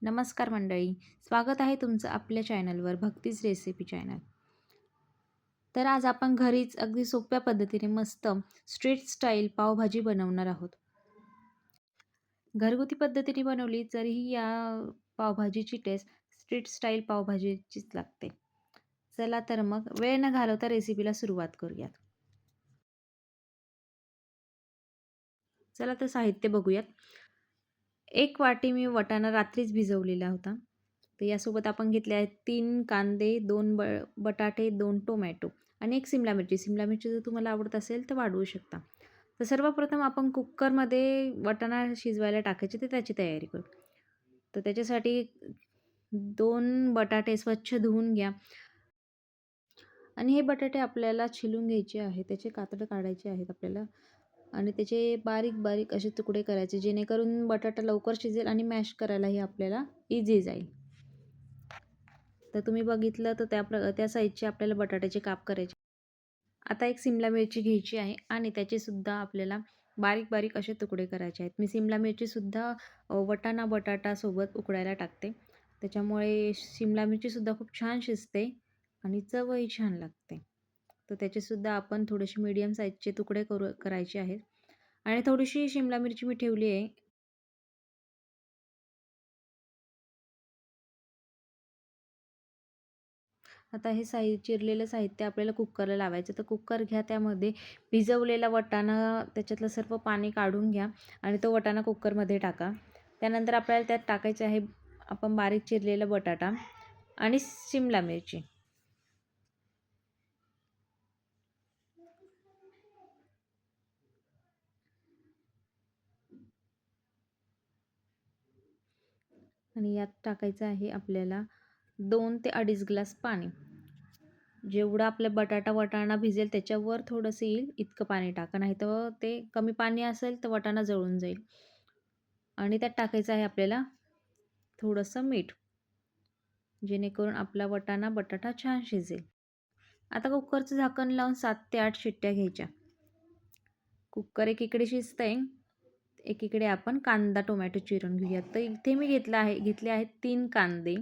नमस्कार मंडळी, स्वागत आहे तुमचं आपल्या चॅनलवर भक्तीच रेसिपी चॅनल. तर आज आपण घरीच अगदी सोप्या पद्धतीने मस्त स्ट्रीट स्टाईल पावभाजी बनवणार आहोत. घरगुती पद्धतीने बनवली तरीही या पावभाजीची टेस्ट स्ट्रीट स्टाईल पावभाजीचीच लागते. चला तर मग वेळ न घालवता रेसिपीला सुरुवात करूयात. चला तर साहित्य बघूयात. 1 वाटी मी वाटाणा रात्रीच भिजवलेला होता. तर यासोबत आपण घेतले आहेत 3 कांदे, 2 बटाटे, 2 टोमॅटो आणि 1 सिमला मिरची. सिमला मिरची जर तुम्हाला आवडत असेल तर वाढवू शकता. तर सर्वप्रथम आपण कुकरमध्ये वाटाणा शिजवायला टाकायचे तर त्याची तयारी करू. तर त्याच्यासाठी 2 बटाटे स्वच्छ धुवून घ्या आणि हे बटाटे आपल्याला छिलून घ्यायचे आहे. त्याचे कातडं काढायचे आहेत आपल्याला आणि त्याचे बारीक-बारीक असे तुकडे करायचे जेणेकरून बटाटा लवकर शिजेल आणि मॅश करायलाही आपल्याला इझी जाईल. तर तुम्ही बघितलं तर त्या साईजचे आपल्याला बटाट्याचे काप करायचे. आता एक सिमला मिरची घ्यायची आहे आणि त्याचेसुद्धा आपल्याला बारीक-बारीक असे तुकडे करायचे आहेत. मी सिमला मिरचीसुद्धा वाटाणा बटाटासोबत उकडायला टाकते. त्याच्यामुळे सिमला मिरचीसुद्धा खूप छान शिजते आणि चवही छान लागते. तर त्याचेसुद्धा आपण थोडेसे मीडियम साईजचे तुकडे करायचे आहेत आणि थोडीशी शिमला मिरची मी ठेवली आहे. आता हे चिरलेलं साहित्य आपल्याला कुकरला लावायचं. तर कुकर घ्या, त्यामध्ये भिजवलेला वाटाणा त्याच्यातलं सर्व पाणी काढून घ्या आणि तो वाटाणा कुकरमध्ये टाका. त्यानंतर आपल्याला त्यात टाकायचं आहे आपण बारीक चिरलेला बटाटा आणि शिमला मिरची. आणि यात टाकायचं आहे आपल्याला 2 ते 2.5 ग्लास पाणी. जेवढा आपला वाटाणा भिजेल त्याच्यावर थोडंसं येईल इतकं पाणी टाका, नाहीतर ते कमी पाणी असेल तर वाटाणा जळून जाईल. आणि त्यात टाकायचं आहे आपल्याला थोडंसं मीठ, जेणेकरून आपला वाटाणा बटाटा छान शिजेल. आता कुकरचं झाकण लावून 7 ते 8 शिट्ट्या घ्यायच्या. कुकर एकीकडे शिजतंय, एकीकडे आपण कांदा टोमॅटो चिरून घेऊयात. तर इथे मी घेतले आहेत 3 कांदे.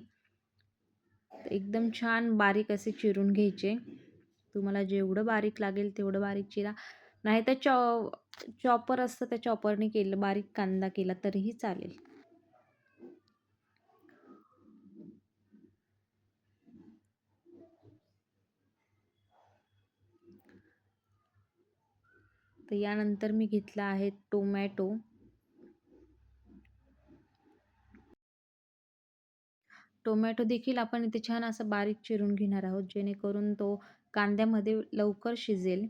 एकदम छान बारीक असे चिरून घ्यायचे. तुम्हाला जेवढं बारीक लागेल तेवढं बारीक चिरा, नाहीतर चॉपर असतं त्या चॉपरने केलं बारीक कांदा केला तरीही चालेल. तर यानंतर मी घेतला आहे टोमॅटो. टोमॅटो देखील आपण इथे छान असा बारीक चिरून घेणार आहोत, जेणेकरून तो कांद्यामध्ये लवकर शिजेल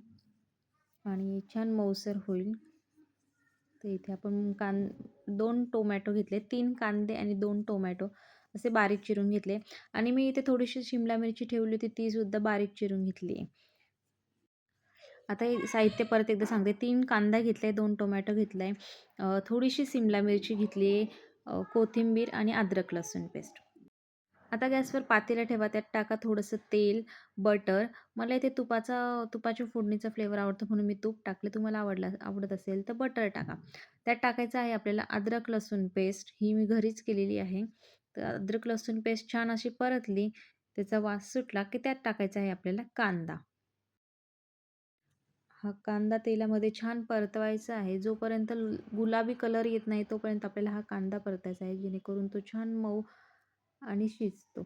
आणि छान मऊसर होईल. तर इथे आपण 2 टोमॅटो घेतले, 3 कांदे आणि 2 टोमॅटो असे बारीक चिरून घेतले आणि मी इथे थोडीशी शिमला मिरची ठेवली होती, तीसुद्धा बारीक चिरून घेतली आहे. आता हे साहित्य परत एकदा सांगते. 3 कांदा घेतला आहे, 2 टोमॅटो घेतला आहे, थोडीशी शिमला मिरची घेतली आहे, कोथिंबीर आणि अद्रक लसूण पेस्ट. आता गॅसवर पातेलं ठेवा, त्यात टाका थोडंसं तेल, बटर. मला इथे तुपाच्या फोडणीचा फ्लेवर आवडतो म्हणून मी तूप टाकले. तुम्हाला आवडत असेल तर बटर टाका. त्यात टाकायचं आहे आपल्याला अद्रक लसूण पेस्ट, ही मी घरीच केलेली आहे. तर अद्रक लसूण पेस्ट छान अशी परतली, त्याचा वास सुटला की त्यात टाकायचा आहे आपल्याला कांदा. हा कांदा तेलामध्ये छान परतवायचा आहे. जोपर्यंत गुलाबी कलर येत नाही तोपर्यंत आपल्याला हा कांदा परतायचा आहे, जेणेकरून तो छान मऊ आणि शिजतो.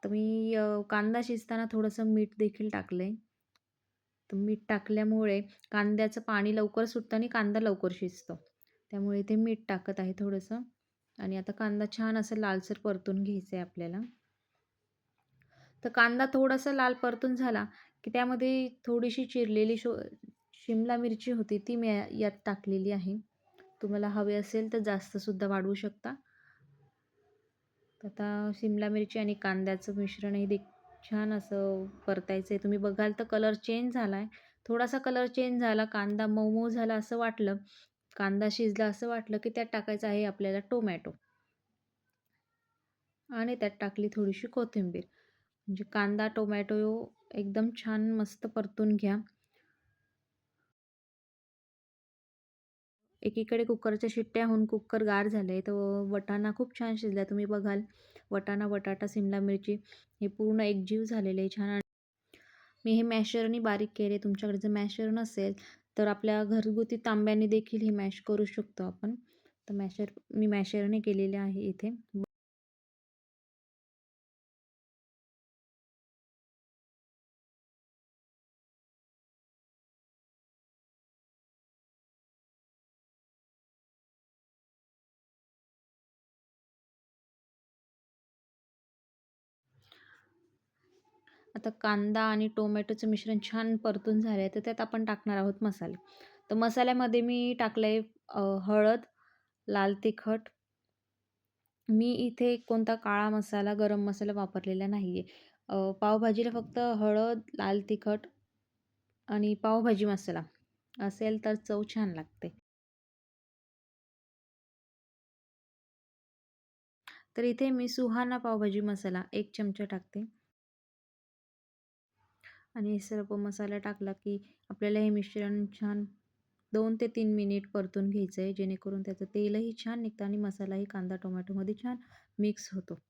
तर मी कांदा शिजताना थोडंसं मीठ देखील टाकलं आहे. तर मीठ टाकल्यामुळे कांद्याचं पाणी लवकर सुटतं आणि कांदा लवकर शिजतो. त्यामुळे इथे मीठ टाकत आहे थोडंसं आणि आता कांदा छान असं लालसर परतून घ्यायचा आहे आपल्याला. तर कांदा थोडासा लाल परतून झाला की त्यामध्ये थोडीशी चिरलेली शिमला मिरची होती, ती मी यात टाकलेली आहे. तुम्हाला हवे असेल तर जास्तसुद्धा वाढवू शकता. आता शिमला मिरची आणि कांद्याचं मिश्रण हे छान असं परतायचं आहे. तुम्ही बघाल तर कलर चेंज झाला आहे. थोडासा कलर चेंज झाला, कांदा मऊ झाला असं वाटलं, कांदा शिजला असं वाटलं की त्यात टाकायचं आहे आपल्याला टोमॅटो आणि त्यात टाकली थोडीशी कोथिंबीर. म्हणजे कांदा टोमॅटो एकदम छान मस्त परतून घ्या. एकीकडे कुकरच्या शिट्ट्या होऊन कुकर गार झालं आहे, तर वाटाणा खूप छान शिजला. तुम्ही बघाल वाटाणा, बटाटा, शिमला मिरची हे पूर्ण एकजीव झालेले आहे छान. मी हे मॅशरनी बारीक केले. तुमच्याकडे जर मॅशर नसेल तर आपल्या घरगुती तांब्याने देखील हे मॅश करू शकतो आपण. तर मी मॅशरने केलेले आहे इथे. आता कांदा आणि टोमॅटोचं मिश्रण छान परतून झालं आहे, तर त्यात आपण टाकणार आहोत मसाले. तर मसाल्यामध्ये मी टाकलं आहे हळद, लाल तिखट. मी इथे कोणता काळा मसाला, गरम मसाला वापरलेला नाही आहे. पावभाजीला फक्त हळद, लाल तिखट आणि पावभाजी मसाला असेल तर चव छान लागते. तर इथे मी सुहाना पावभाजी मसाला 1 चमचा टाकते. आणि हे सर्व मसाला टाकला की आपल्याला हे मिश्रण छान 2 ते 3 मिनिट परतून घ्यायचं आहे, जेणेकरून त्याचं तेलही छान निघतं आणि मसालाही कांदा टोमॅटोमध्ये छान मिक्स होतो.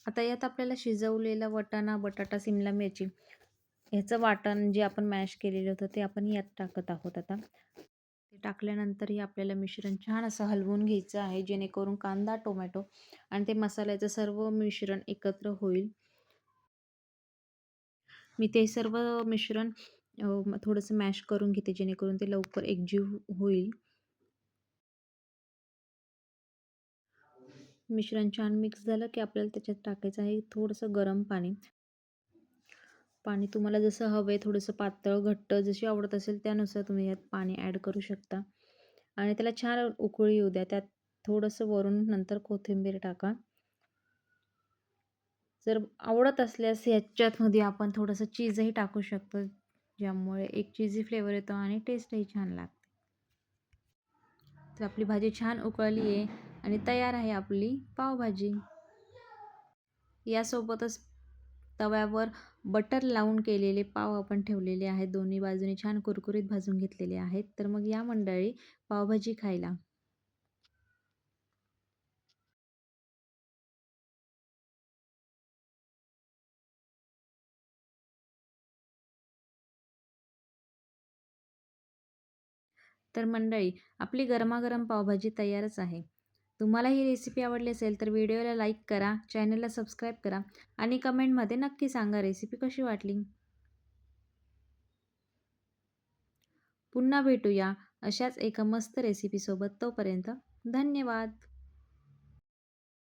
आता यात आपल्याला शिजवलेला वाटाणा, बटाटा, शिमला मिरची ह्याचं वाटण जे आपण मॅश केलेलं होतं ते आपण यात टाकत आहोत आता. ते टाकल्यानंतरही आपल्याला मिश्रण छान असं हलवून घ्यायचं आहे, जेणेकरून कांदा, टोमॅटो आणि ते मसाल्याचं सर्व मिश्रण एकत्र होईल. मी ते सर्व मिश्रण थोडंसं मॅश करून घेते, जेणेकरून ते लवकर एकजीव होईल. मिश्रण छान मिक्स झालं की आपल्याला त्याच्यात टाकायचं आहे थोडंसं गरम पाणी. पाणी तुम्हाला जसं हवं आहे, थोडंसं पातळ, घट्ट जशी आवडत असेल त्यानुसार तुम्ही यात पाणी ॲड करू शकता. आणि त्याला छान उकळी येऊ द्या. त्यात थोडंसं वरून नंतर कोथिंबीर टाका. जर आवडत असल्यास ह्याच्यामध्ये आपण थोडंसं चीजही टाकू शकतो, ज्यामुळे एक चीझी फ्लेवर येतो आणि टेस्टही छान लागते. तर आपली भाजी छान उकळली आहे आणि तयार आहे आपली पावभाजी. यासोबतच तव्यावर बटर लावून केलेले पाव आपण ठेवलेले आहेत. दोन्ही बाजूने छान कुरकुरीत भाजून घेतलेले आहेत. तर मग या मंडळी पावभाजी खायला. तर मंडळी आपली गरमागरम पावभाजी तयारच आहे. तुम्हाला ही रेसिपी आवडली असेल तर व्हिडिओला लाईक करा, चॅनलला सबस्क्राईब करा आणि कमेंटमध्ये नक्की सांगा रेसिपी कशी वाटली. पुन्हा भेटूया अशाच एका मस्त रेसिपीसोबत. तोपर्यंत धन्यवाद.